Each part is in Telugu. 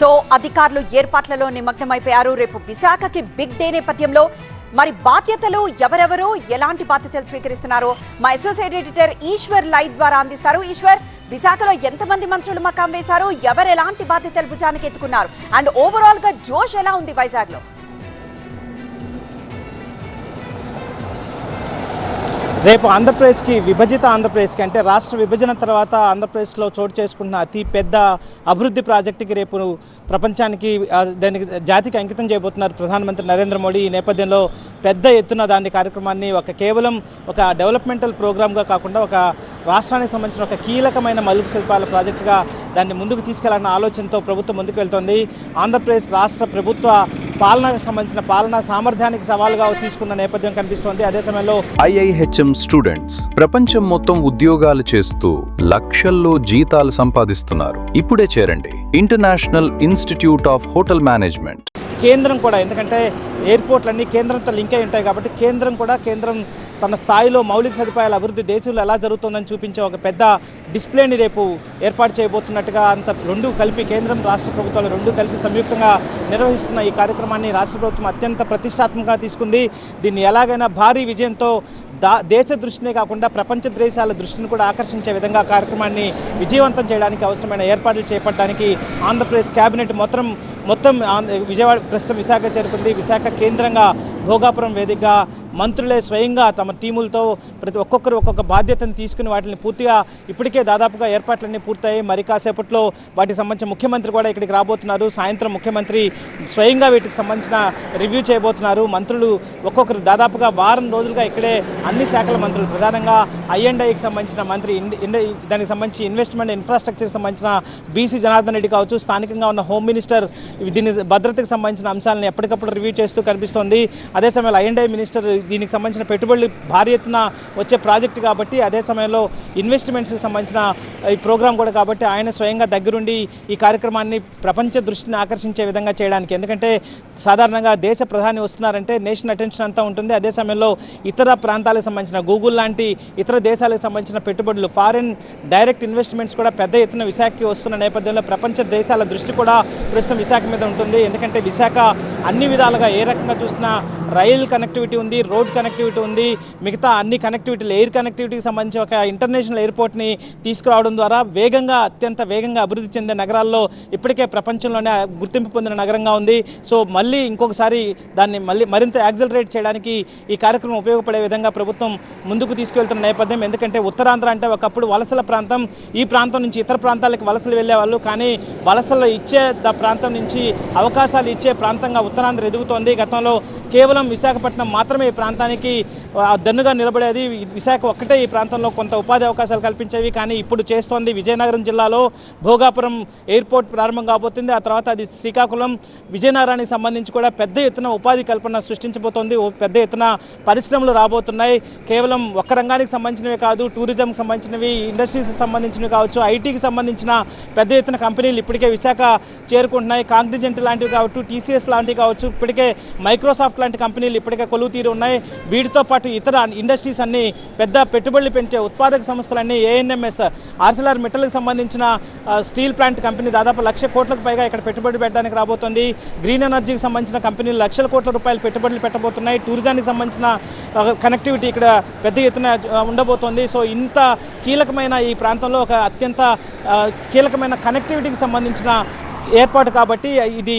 సో అధికారులు ఏర్పాట్లలో నిమగ్నమైపోయారు. రేపు విశాఖకి బిగ్ డే నేపథ్యంలో మరి బాధ్యతలు ఎవరెవరు ఎలాంటి బాధ్యతలు స్వీకరిస్తున్నారు మా అసోసియేట్ ఎడిటర్ ఈశ్వర్ లైవ్ ద్వారా అందిస్తారు. ఈశ్వర్, విశాఖలో ఎంతమంది మంత్రులు మకాం వేశారు, ఎవరు ఎలాంటి బాధ్యతలు భుజానికి ఎత్తుకున్నారు, అండ్ ఓవరాల్ గా జోష్ ఎలా ఉంది వైజాగ్ లో? రేపు ఆంధ్రప్రదేశ్కి విభజిత ఆంధ్రప్రదేశ్కి అంటే రాష్ట్ర విభజన తర్వాత ఆంధ్రప్రదేశ్లో చోటు చేసుకుంటున్న అతి పెద్ద అభివృద్ధి ప్రాజెక్టుకి రేపు ప్రపంచానికి దానికి జాతికి అంకితం చేయబోతున్నారు ప్రధానమంత్రి నరేంద్ర మోడీ. ఈ నేపథ్యంలో పెద్ద ఎత్తున దాని కార్యక్రమాన్ని కేవలం ఒక డెవలప్మెంటల్ ప్రోగ్రామ్గా కాకుండా ఒక రాష్ట్రానికి సంబంధించిన ఒక కీలకమైన మౌలిక సదుపాయాల ప్రాజెక్టుగా దాన్ని ముందుకు తీసుకెళ్లాలన్న ఆలోచనతో ప్రభుత్వం ముందుకు వెళ్తోంది. ఆంధ్రప్రదేశ్ రాష్ట్ర ప్రభుత్వ పాలనకు సంబంధించిన పాలనా సామర్థ్యానికి సవాలుగా తీసుకున్న నేపథ్యం కనిపిస్తోంది. అదే సమయంలో IIHM స్టూడెంట్స్ ప్రపంచం మొత్తం ఉద్యోగాలు చేస్తూ లక్షల్లో జీతాలు సంపాదిస్తున్నారు. ఇప్పుడే చేరండి international institute of hotel management. కేంద్రం కూడా, ఎందుకంటే ఎయిర్పోర్ట్లన్నీ కేంద్రంతో లింక్ అయి ఉంటాయి కాబట్టి కేంద్రం తన స్థాయిలో మౌలిక సదుపాయాల అభివృద్ధి దేశంలో ఎలా జరుగుతుందని చూపించే ఒక పెద్ద డిస్ప్లేని రేపు ఏర్పాటు చేయబోతున్నట్టుగా రెండు కలిపి కేంద్రం రాష్ట్ర ప్రభుత్వాలు రెండు కలిపి సంయుక్తంగా నిర్వహిస్తున్న ఈ కార్యక్రమాన్ని రాష్ట్ర ప్రభుత్వం అత్యంత ప్రతిష్టాత్మకంగా తీసుకుంది. దీన్ని ఎలాగైనా భారీ విజయంతో దేశ దృష్టినే కాకుండా ప్రపంచ దేశాల దృష్టిని కూడా ఆకర్షించే విధంగా కార్యక్రమాన్ని విజయవంతం చేయడానికి అవసరమైన ఏర్పాట్లు చేపట్టడానికి ఆంధ్రప్రదేశ్ కేబినెట్ మొత్తం విజయవాడ ప్రస్తుతం విశాఖ చేరుకుంది. విశాఖ కేంద్రంగా భోగాపురం వేదికగా మంత్రులే స్వయంగా తమ టీములతో ఒక్కొక్కరు ఒక్కొక్క బాధ్యతను తీసుకుని వాటిని పూర్తిగా ఇప్పటికే దాదాపుగా ఏర్పాట్లన్నీ పూర్తయ్యాయి. మరి కాసేపట్లో వాటికి సంబంధించిన ముఖ్యమంత్రి కూడా ఇక్కడికి రాబోతున్నారు. సాయంత్రం ముఖ్యమంత్రి స్వయంగా వీటికి సంబంధించిన రివ్యూ చేయబోతున్నారు. మంత్రులు ఒక్కొక్కరు దాదాపుగా వారం రోజులుగా ఇక్కడే అన్ని శాఖల మంత్రులు, ప్రధానంగా I&Iకి సంబంధించిన మంత్రి, దానికి సంబంధించి ఇన్వెస్ట్మెంట్ ఇన్ఫ్రాస్ట్రక్చర్కి సంబంధించిన BC జనార్దన్ రెడ్డి కావచ్చు, స్థానికంగా ఉన్న హోమ్ మినిస్టర్ దీని భద్రతకు సంబంధించిన అంశాలను ఎప్పటికప్పుడు రివ్యూ చేస్తూ కనిపిస్తోంది. అదే సమయంలో I&I మినిస్టర్ దీనికి సంబంధించిన పెట్టుబడులు భారీ ఎత్తున వచ్చే ప్రాజెక్టు కాబట్టి, అదే సమయంలో ఇన్వెస్ట్మెంట్స్కి సంబంధించిన ఈ ప్రోగ్రాం కూడా కాబట్టి ఆయన స్వయంగా దగ్గరుండి ఈ కార్యక్రమాన్ని ప్రపంచ దృష్టిని ఆకర్షించే విధంగా చేయడానికి, ఎందుకంటే సాధారణంగా దేశ ప్రధాని వస్తున్నారంటే నేషనల్ అటెన్షన్ అంతా ఉంటుంది. అదే సమయంలో ఇతర ప్రాంతాలకు సంబంధించిన గూగుల్ లాంటి ఇతర దేశాలకు సంబంధించిన పెట్టుబడులు, ఫారిన్ డైరెక్ట్ ఇన్వెస్ట్మెంట్స్ కూడా పెద్ద ఎత్తున విశాఖకి వస్తున్న నేపథ్యంలో ప్రపంచ దేశాల దృష్టి కూడా ప్రస్తుతం విశాఖ మీద ఉంటుంది. ఎందుకంటే విశాఖ అన్ని విధాలుగా ఏ రకంగా చూసినా రైల్ కనెక్టివిటీ ఉంది, రోడ్ కనెక్టివిటీ ఉంది, మిగతా అన్ని కనెక్టివిటీలు, ఎయిర్ కనెక్టివిటీకి సంబంధించి ఒక ఇంటర్నేషనల్ ఎయిర్పోర్ట్ని తీసుకురావడం ద్వారా అత్యంత వేగంగా అభివృద్ధి చెందే నగరాల్లో ఇప్పటికే ప్రపంచంలోనే గుర్తింపు పొందిన నగరంగా ఉంది. సో మళ్ళీ ఇంకొకసారి దాన్ని మరింత యాక్సిలరేట్ చేయడానికి ఈ కార్యక్రమం ఉపయోగపడే విధంగా ప్రభుత్వం ముందుకు తీసుకెళ్తున్న నేపథ్యం. ఎందుకంటే ఉత్తరాంధ్ర అంటే ఒకప్పుడు వలసల ప్రాంతం, ఈ ప్రాంతం నుంచి ఇతర ప్రాంతాలకు వలసలు వెళ్ళేవాళ్ళు, కానీ వలసలు ఇచ్చే ప్రాంతం నుంచి అవకాశాలు ఇచ్చే ప్రాంతంగా ఉత్తరాంధ్ర ఎదుగుతోంది. గతంలో కేవలం విశాఖపట్నం మాత్రమే ఈ ప్రాంతానికి దన్నుగా నిలబడేది. విశాఖ ఒక్కటే ఈ ప్రాంతంలో కొంత ఉపాధి అవకాశాలు కల్పించేవి, కానీ ఇప్పుడు చేస్తోంది. విజయనగరం జిల్లాలో భోగాపురం ఎయిర్పోర్ట్ ప్రారంభం కాబోతుంది. ఆ తర్వాత అది శ్రీకాకుళం, విజయనగరానికి సంబంధించి కూడా పెద్ద ఎత్తున ఉపాధి కల్పన సృష్టించబోతోంది. పెద్ద ఎత్తున పరిశ్రమలు రాబోతున్నాయి. కేవలం ఒక్క రంగానికి సంబంధించినవి కాదు, టూరిజంకి సంబంధించినవి, ఇండస్ట్రీస్కి సంబంధించినవి కావచ్చు, ఐటీకి సంబంధించిన పెద్ద ఎత్తున కంపెనీలు ఇప్పటికే విశాఖ చేరుకుంటున్నాయి. కాంగ్నిజెంట్ లాంటివి కావచ్చు, TCS లాంటివి కావచ్చు, ఇప్పటికే మైక్రోసాఫ్ట్ లాంటి కంపెనీలు ఇప్పటికే కొలువు తీరు ఉన్నాయి. వీటితో పాటు ఇతర ఇండస్ట్రీస్ అన్ని, పెద్ద పెట్టుబడులు పెంచే ఉత్పాదక సంస్థలన్నీ, ANMS, ArcelorMittalకి సంబంధించిన స్టీల్ ప్లాంట్ కంపెనీ దాదాపు 1,00,000 కోట్లకు పైగా ఇక్కడ పెట్టుబడి పెట్టడానికి రాబోతుంది. గ్రీన్ ఎనర్జీకి సంబంధించిన కంపెనీలు లక్షల కోట్ల రూపాయలు పెట్టుబడులు పెట్టబోతున్నాయి. టూరిజానికి సంబంధించిన కనెక్టివిటీ ఇక్కడ పెద్ద ఎత్తున ఉండబోతోంది. సో ఇంత కీలకమైన ఈ ప్రాంతంలో ఒక అత్యంత కీలకమైన కనెక్టివిటీకి సంబంధించిన ఏర్పాటు కాబట్టి, ఇది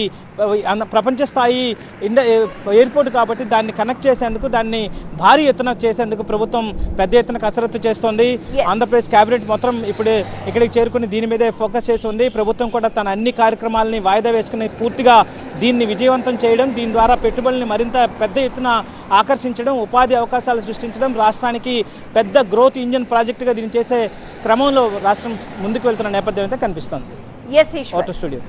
ప్రపంచ స్థాయి ఎయిర్పోర్ట్ కాబట్టి దాన్ని కనెక్ట్ చేసేందుకు, దాన్ని భారీ ఎత్తున చేసేందుకు ప్రభుత్వం పెద్ద ఎత్తున కసరత్తు చేస్తోంది. ఆంధ్రప్రదేశ్ కేబినెట్ మొత్తం ఇప్పుడు ఇక్కడికి చేరుకుని దీని మీదే ఫోకస్ చేసి ఉంది. ప్రభుత్వం కూడా తన అన్ని కార్యక్రమాలని వాయిదా వేసుకుని పూర్తిగా దీన్ని విజయవంతం చేయడం, దీని ద్వారా పెట్టుబడుల్ని మరింత పెద్ద ఎత్తున ఆకర్షించడం, ఉపాధి అవకాశాలు సృష్టించడం, రాష్ట్రానికి పెద్ద గ్రోత్ ఇంజిన్ ప్రాజెక్టుగా దీన్ని చేసే క్రమంలో రాష్ట్రం ముందుకు వెళ్తున్న నేపథ్యం అయితే కనిపిస్తుంది. స్టూడియో.